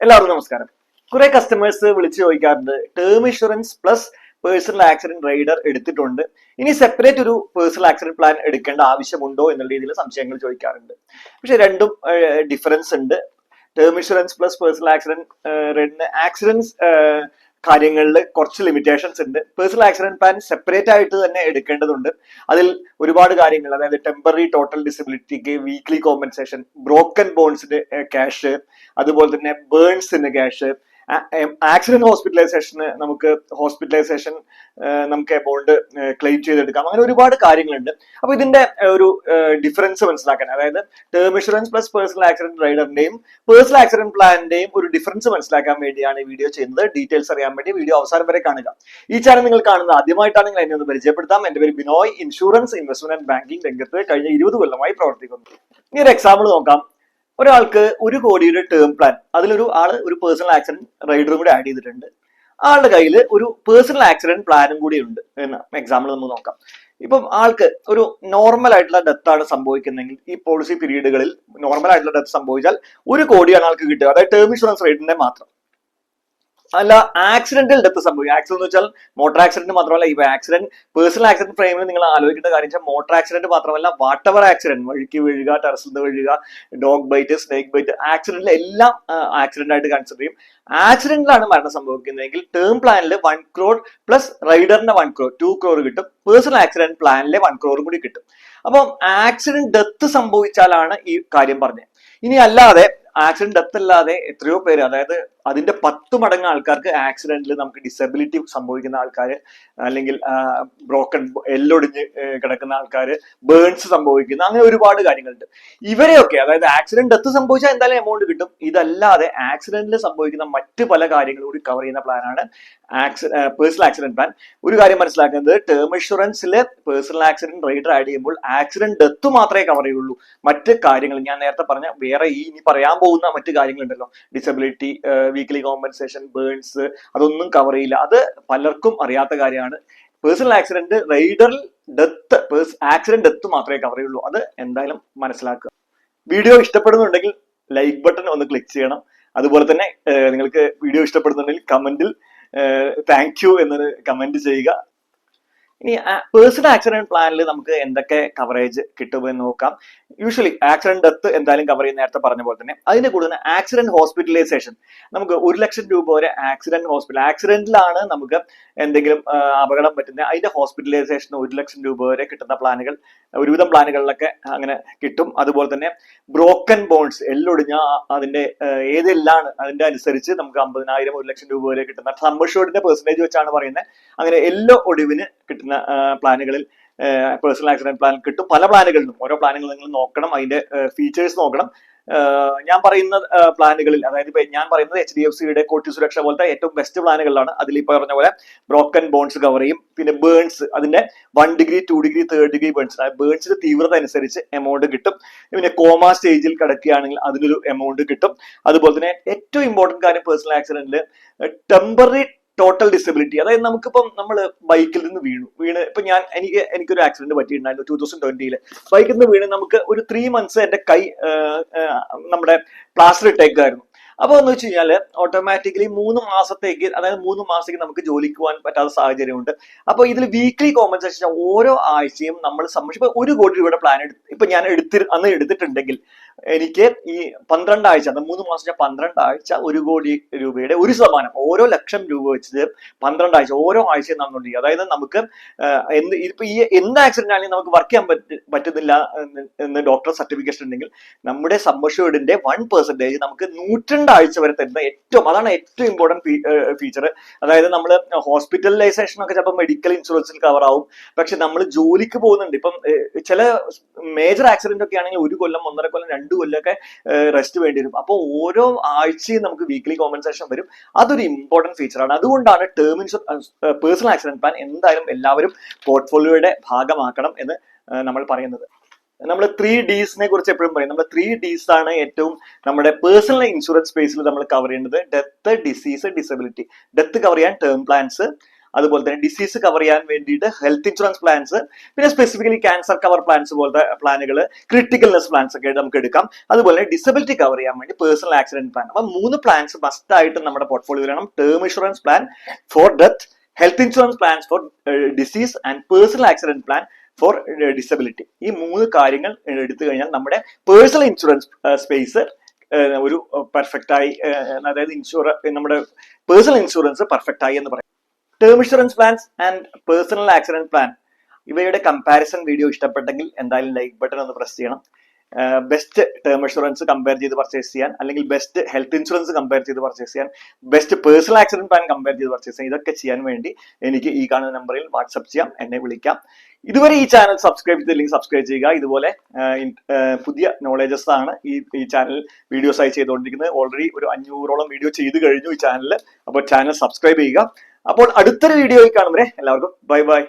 എല്ലാവർക്കും നമസ്കാരം. കുറെ കസ്റ്റമേഴ്സ് വിളിച്ചു ചോദിക്കാറുണ്ട്, term insurance plus personal accident rider എടുത്തിട്ടുണ്ട്, ഇനി സെപ്പറേറ്റ് ഒരു പേഴ്സണൽ ആക്സിഡന്റ് പ്ലാൻ എടുക്കേണ്ട ആവശ്യമുണ്ടോ എന്നുള്ള രീതിയിൽ സംശയങ്ങൾ ചോദിക്കാറുണ്ട്. പക്ഷെ രണ്ടും ഡിഫറൻസ് ഉണ്ട്. Term insurance plus personal accident accidents കാര്യങ്ങളിൽ കുറച്ച് ലിമിറ്റേഷൻസ് ഉണ്ട്. പേഴ്സണൽ ആക്സിഡന്റ് പ്ലാൻ സെപ്പറേറ്റ് ആയിട്ട് തന്നെ എടുക്കേണ്ടതുണ്ട്. അതിൽ ഒരുപാട് കാര്യങ്ങൾ, അതായത് ടെമ്പററി ടോട്ടൽ ഡിസബിലിറ്റിക്ക് വീക്ക്ലി കോമ്പൻസേഷൻ, ബ്രോക്കൺ ബോൺസിന് ക്യാഷ്, അതുപോലെ തന്നെ ബേൺസിന് ക്യാഷ്, ആക്സിഡന്റ് ഹോസ്പിറ്റലൈസേഷന് നമുക്ക് എമൗണ്ട് ക്ലെയിം ചെയ്തെടുക്കാം. അങ്ങനെ ഒരുപാട് കാര്യങ്ങളുണ്ട്. അപ്പൊ ഇതിന്റെ ഒരു ഡിഫറൻസ് മനസ്സിലാക്കാൻ, അതായത് term insurance plus personal accident റൈഡറിന്റെയും പേഴ്സണൽ ആക്സിഡന്റ് പ്ലാനിന്റെയും ഒരു ഡിഫറൻസ് മനസ്സിലാക്കാൻ വേണ്ടിയാണ് ഈ വീഡിയോ ചെയ്യുന്നത്. ഡീറ്റെയിൽസ് അറിയാൻ വേണ്ടി വീഡിയോ അവസാനം വരെ കാണുക. ഈ ചാനൽ നിങ്ങൾ കാണുന്നത് ആദ്യമായിട്ടാണെങ്കിൽ എന്നെ ഒന്ന് പരിചയപ്പെടുത്താം. എന്റെ പേര് Binoy. Insurance, investment and banking രംഗത്ത് കഴിഞ്ഞ 20 കൊല്ലമായി പ്രവർത്തിക്കുന്നു. ഇനി ഒരു എക്സാമ്പിൾ നോക്കാം. ഒരാൾക്ക് 1 കോടിയുടെ ടേം പ്ലാൻ, അതിലൊരു ആള് ഒരു പേഴ്സണൽ ആക്സിഡന്റ് റൈഡറും കൂടി ആഡ് ചെയ്തിട്ടുണ്ട്. ആളുടെ കയ്യിൽ ഒരു പേഴ്സണൽ ആക്സിഡന്റ് പ്ലാനും കൂടി ഉണ്ട് എന്ന എക്സാമ്പിൾ നമുക്ക് നോക്കാം. ഇപ്പം ആൾക്ക് ഒരു നോർമൽ ആയിട്ടുള്ള ഡെത്ത് ആണ് സംഭവിക്കുന്നതെങ്കിൽ, ഈ പോളിസി പീരീഡുകളിൽ നോർമൽ ആയിട്ടുള്ള ഡെത്ത് സംഭവിച്ചാൽ 1 കോടിയാണ് ആൾക്ക് കിട്ടുക, അതായത് ടേം ഇൻഷുറൻസ് റേറ്റിന്റെ മാത്രം. അല്ല, ആക്സിഡന്റൽ ഡെത്ത് സംഭവിക്കും. ആക്സിഡന്റ് എന്ന് വെച്ചാൽ മോട്ടോർ ആക്സിഡന്റ് മാത്രമല്ല, ഈ ആക്സിഡന്റ് പേഴ്സണൽ ആക്സിഡന്റ് ഫ്രെയിമിൽ നിങ്ങൾ ആലോചിക്കേണ്ട കാര്യം വെച്ചാൽ മോട്ടോർ ആക്സിഡന്റ് മാത്രമല്ല, വാട്ടെവർ ആക്സിഡന്റ്, വഴിക്ക് വീഴുക, ടെറസിൽ നിന്ന് വീഴുക, ഡോഗ് ബൈറ്റ്, സ്നേക്ക് ബൈറ്റ്, ആക്സിഡന്റിൽ എല്ലാം ആക്സിഡന്റ് ആയിട്ട് കൺസിഡർ ചെയ്യും. ആക്സിഡന്റിലാണ് മരണം സംഭവിക്കുന്നതെങ്കിൽ ടേം പ്ലാനിൽ 1 crore പ്ലസ് റൈഡറിന്റെ 1 crore 2 crore കിട്ടും. പേഴ്സണൽ ആക്സിഡന്റ് പ്ലാനിലെ 1 crore കൂടി കിട്ടും. അപ്പം ആക്സിഡന്റ് ഡെത്ത് സംഭവിച്ചാലാണ് ഈ കാര്യം പറഞ്ഞത്. ഇനി അല്ലാതെ ആക്സിഡന്റ് ഡെത്ത് അല്ലാതെ എത്രയോ പേര്, അതായത് അതിന്റെ 10 മടങ്ങ് ആൾക്കാർക്ക് ആക്സിഡന്റിൽ നമുക്ക് ഡിസബിലിറ്റി സംഭവിക്കുന്ന ആൾക്കാർ, അല്ലെങ്കിൽ ബ്രോക്കൺ എല്ലൊടിഞ്ഞ് കിടക്കുന്ന ആൾക്കാർ, ബേൺസ് സംഭവിക്കുന്ന, അങ്ങനെ ഒരുപാട് കാര്യങ്ങളുണ്ട്. ഇവരെയൊക്കെ, അതായത് ആക്സിഡന്റ് ഡെത്ത് സംഭവിച്ചാൽ എന്തായാലും എമൗണ്ട് കിട്ടും. ഇതല്ലാതെ ആക്സിഡന്റിൽ സംഭവിക്കുന്ന മറ്റ് പല കാര്യങ്ങളും കൂടി കവർ ചെയ്യുന്ന പ്ലാനാണ് പേഴ്സണൽ ആക്സിഡന്റ് പ്ലാൻ. ഒരു കാര്യം മനസ്സിലാക്കുന്നത്, ടേം ഇൻഷുറൻസിൽ പേഴ്സണൽ ആക്സിഡന്റ് റൈഡർ ആഡ് ചെയ്യുമ്പോൾ ആക്സിഡന്റ് ഡെത്ത് മാത്രമേ കവർ ചെയ്യുള്ളൂ. മറ്റ് കാര്യങ്ങൾ ഞാൻ നേരത്തെ പറഞ്ഞ വേറെ ഇനി പറയാൻ പോകുന്ന മറ്റു കാര്യങ്ങളുണ്ടല്ലോ, ഡിസബിലിറ്റി, വീക്ക്ലി കോമ്പൻസേഷൻ, ബേൺസ്, അതൊന്നും കവർ ചെയ്യില്ല. അത് പലർക്കും അറിയാത്ത കാര്യമാണ്. പേഴ്സണൽ ആക്സിഡന്റ് റൈഡറിൽ ആക്സിഡന്റ് ഡെത്ത് മാത്രമേ കവർ ചെയ്യുള്ളൂ. അത് എന്തായാലും മനസ്സിലാക്കുക. വീഡിയോ ഇഷ്ടപ്പെടുന്നുണ്ടെങ്കിൽ ലൈക്ക് ബട്ടൺ ഒന്ന് ക്ലിക്ക് ചെയ്യണം. അതുപോലെ തന്നെ നിങ്ങൾക്ക് വീഡിയോ ഇഷ്ടപ്പെടുന്നുണ്ടെങ്കിൽ കമന്റിൽ താങ്ക് യു എന്നൊരു കമന്റ് ചെയ്യുക. ഇനി പേഴ്സണൽ ആക്സിഡന്റ് പ്ലാനിൽ നമുക്ക് എന്തൊക്കെ കവറേജ് കിട്ടുമെന്ന് നോക്കാം. യൂഷ്വലി ആക്സിഡന്റ് ഡെത്ത് എന്തായാലും കവർ ചെയ്യുന്ന, നേരത്തെ പറഞ്ഞ പോലെ തന്നെ അതിന്റെ കൂടുതൽ ആക്സിഡന്റ് ഹോസ്പിറ്റലൈസേഷൻ നമുക്ക് 1 ലക്ഷം രൂപ വരെ ആക്സിഡന്റിലാണ് നമുക്ക് എന്തെങ്കിലും അപകടം പറ്റുന്നത്, അതിന്റെ ഹോസ്പിറ്റലൈസേഷൻ 1 ലക്ഷം രൂപ വരെ കിട്ടുന്ന പ്ലാനുകൾ ഒരുവിധം പ്ലാനുകളിലൊക്കെ അങ്ങനെ കിട്ടും. അതുപോലെ തന്നെ ബ്രോക്കൺ ബോൺസ്, എല്ലൊടിഞ്ഞ അതിന്റെ ഏതെല്ലാണ് അതിന്റെ അനുസരിച്ച് നമുക്ക് 50,000 1 ലക്ഷം രൂപ വരെ കിട്ടുന്ന, സം അഷ്യൂർഡിന്റെ പെർസെന്റേജ് വെച്ചാണ് പറയുന്നത്. അങ്ങനെ എല്ലോ ഒടിവിന് കിട്ടുന്ന പ്ലാനുകളിൽ പേഴ്സണൽ ആക്സിഡന്റ് പ്ലാൻ കിട്ടും. പല പ്ലാനുകളിലും ഓരോ പ്ലാനുകൾ നിങ്ങൾ നോക്കണം, അതിന്റെ ഫീച്ചേഴ്സ് നോക്കണം. ഞാൻ പറയുന്ന പ്ലാനുകളിൽ, അതായത് ഞാൻ പറയുന്നത് HDFCയുടെ കോട്ടി സുരക്ഷ പോലത്തെ ഏറ്റവും ബെസ്റ്റ് പ്ലാനുകളിലാണ്. അതിൽ ഈ പറഞ്ഞ പോലെ ബ്രോക്കൺ ബോൺസ് കവർ ചെയ്യും. പിന്നെ ബേൺസ്, അതിന്റെ 1 degree 2 degree 3rd degree burns, ബേൺസിന്റെ തീവ്രത അനുസരിച്ച് എമൗണ്ട് കിട്ടും. പിന്നെ കോമ സ്റ്റേജിൽ കിടക്കുകയാണെങ്കിൽ അതിനൊരു എമൗണ്ട് കിട്ടും. അതുപോലെ തന്നെ ഏറ്റവും ഇമ്പോർട്ടന്റ് കാര്യം പേഴ്സണൽ ആക്സിഡന്റിൽ ടെമ്പററി ടോട്ടൽ ഡിസബിലിറ്റി, അതായത് നമുക്കിപ്പം നമ്മൾ ബൈക്കിൽ നിന്ന് വീണ് ഇപ്പൊ എനിക്കൊരു ആക്സിഡന്റ് പറ്റിയിട്ടുണ്ടായിരുന്നു 2020. ബൈക്കിൽ നിന്ന് വീണ് നമുക്ക് ഒരു 3 months എന്റെ കൈ നമ്മുടെ പ്ലാസ്റ്റർ ഇട്ടേക്കായിരുന്നു. അപ്പൊ എന്ന് വെച്ച് കഴിഞ്ഞാൽ ഓട്ടോമാറ്റിക്കലി 3 മാസത്തേക്ക്, അതായത് 3 മാസത്തേക്ക് നമുക്ക് ജോലിക്ക് പോകാൻ പറ്റാത്ത സാഹചര്യമുണ്ട്. അപ്പൊ ഇതിൽ വീക്ക്ലി കോമ്പൻസേഷൻ ഓരോ ആഴ്ചയും നമ്മൾ സംബന്ധിച്ച് ഇപ്പൊ 1 കോടി രൂപയുടെ പ്ലാൻ ഇപ്പൊ ഞാൻ അന്ന് എടുത്തിട്ടുണ്ടെങ്കിൽ എനിക്ക് ഈ 12 ആഴ്ച, 3 മാസം 12 ആഴ്ച 1 കോടി രൂപയുടെ 1% ഓരോ ലക്ഷം രൂപ വെച്ച് 12 ആഴ്ച ഓരോ ആഴ്ചയും നടന്നുകൊണ്ടിരിക്കും. അതായത് നമുക്ക് ഇപ്പൊ ഈ എന്ത് ആക്സിഡന്റ് ആണെങ്കിലും നമുക്ക് വർക്ക് ചെയ്യാൻ പറ്റുന്നില്ല എന്ന് ഡോക്ടർ സർട്ടിഫിക്കേഷൻ ഉണ്ടെങ്കിൽ നമ്മുടെ സം അഷ്യൂർഡിന്റെ 1% നമുക്ക് 102 ആഴ്ച വരെ തരുന്ന അതാണ് ഏറ്റവും ഇമ്പോർട്ടന്റ് ഫീച്ചർ. അതായത് നമ്മൾ ഹോസ്പിറ്റലൈസേഷൻ ഒക്കെ ചിലപ്പോൾ മെഡിക്കൽ ഇൻഷുറൻസിൽ കവർ ആവും. പക്ഷെ നമ്മൾ ജോലിക്ക് പോകുന്നുണ്ട്, ഇപ്പം ചില മേജർ ആക്സിഡന്റ് ഒക്കെ ആണെങ്കിൽ 1 കൊല്ലം 1.5 കൊല്ലം 2 കൊല്ലമൊക്കെ റെസ്റ്റ് വേണ്ടി വരും. അപ്പോൾ ഓരോ ആഴ്ചയും നമുക്ക് വീക്ക്ലി കോമ്പൻസേഷൻ വരും. അതൊരു ഇമ്പോർട്ടന്റ് ഫീച്ചറാണ്. അതുകൊണ്ടാണ് term insurance personal accident plan എന്തായാലും എല്ലാവരും പോർട്ട്ഫോളിയോയുടെ ഭാഗമാക്കണം എന്ന് നമ്മൾ പറയുന്നത്. നമ്മൾ 3Ds കുറിച്ച് എപ്പോഴും പറയും. നമ്മൾ 3Ds ആണ് ഏറ്റവും നമ്മുടെ പേഴ്സണൽ ഇൻഷുറൻസ് സ്പേസിൽ നമ്മൾ കവർ ചെയ്യേണ്ടത്. Death, disease, disability. Death cover ചെയ്യാൻ ടേം പ്ലാൻസ്, അതുപോലെ തന്നെ ഡിസീസ് കവർ ചെയ്യാൻ വേണ്ടിയിട്ട് ഹെൽത്ത് ഇൻഷുറൻസ് പ്ലാൻസ്, പിന്നെ സ്പെസിഫിക്കലി ക്യാൻസർ കവർ പ്ലാൻസ് പോലത്തെ പ്ലാനുകൾ, ക്രിട്ടിക്കൽനെസ് പ്ലാൻസ് ഒക്കെ നമുക്ക് എടുക്കാം. അതുപോലെ ഡിസബിലിറ്റി കവർ ചെയ്യാൻ വേണ്ടി പേഴ്സണൽ ആക്സിഡന്റ് പ്ലാൻ. അപ്പൊ 3 പ്ലാൻസ് മസ്റ്റ് ആയിട്ട് നമ്മുടെ പോർട്ട്ഫോളിയോയിൽ വേണം. Term insurance plan for death, health insurance plans for disease and personal accident plan for disability. ഈ 3 കാര്യങ്ങൾ എടുത്തു കഴിഞ്ഞാൽ നമ്മുടെ പേഴ്സണൽ ഇൻഷുറൻസ് സ്പേസ് ഒരു പെർഫെക്റ്റ് ആയി, അതായത് നമ്മുടെ പേഴ്സണൽ ഇൻഷുറൻസ് പെർഫെക്റ്റ് ആയി എന്ന് പറയാം. Term insurance plans and personal accident plan ഇവയുടെ കമ്പാരിസൺ വീഡിയോ ഇഷ്ടപ്പെട്ടെങ്കിൽ എന്തായാലും ലൈക്ക് ബട്ടൺ ഒന്ന് പ്രസ് ചെയ്യണം. ബെസ്റ്റ് ടേം ഇൻഷുറൻസ് കമ്പയർ ചെയ്ത് പർച്ചേസ് ചെയ്യാൻ, അല്ലെങ്കിൽ ബെസ്റ്റ് ഹെൽത്ത് ഇൻഷുറൻസ് കമ്പയർ ചെയ്ത് പർച്ചേസ് ചെയ്യാൻ, best personal accident plan compare ചെയ്ത് പർച്ചേസ് ചെയ്യാൻ, ഇതൊക്കെ ചെയ്യാൻ വേണ്ടി എനിക്ക് ഈ കാണുന്ന നമ്പറിൽ വാട്സ്ആപ്പ് ചെയ്യാം, എന്നെ വിളിക്കാം. ഇതുവരെ ഈ ചാനൽ സബ്സ്ക്രൈബ് ചെയ്തില്ലെങ്കിൽ സബ്സ്ക്രൈബ് ചെയ്യുക. ഇതുപോലെ പുതിയ നോളേജസ് ആണ് ഈ ചാനൽ വീഡിയോസ് ആയി ചെയ്തുകൊണ്ടിരിക്കുന്നത്. ഓൾറെഡി ഒരു 500ഓളം വീഡിയോ ചെയ്ത് കഴിഞ്ഞു ഈ ചാനലിൽ. അപ്പോൾ ചാനൽ സബ്സ്ക്രൈബ് ചെയ്യുക. അപ്പോൾ അടുത്തൊരു വീഡിയോയിൽ കാണും വരെ എല്ലാവർക്കും ബൈ ബൈ.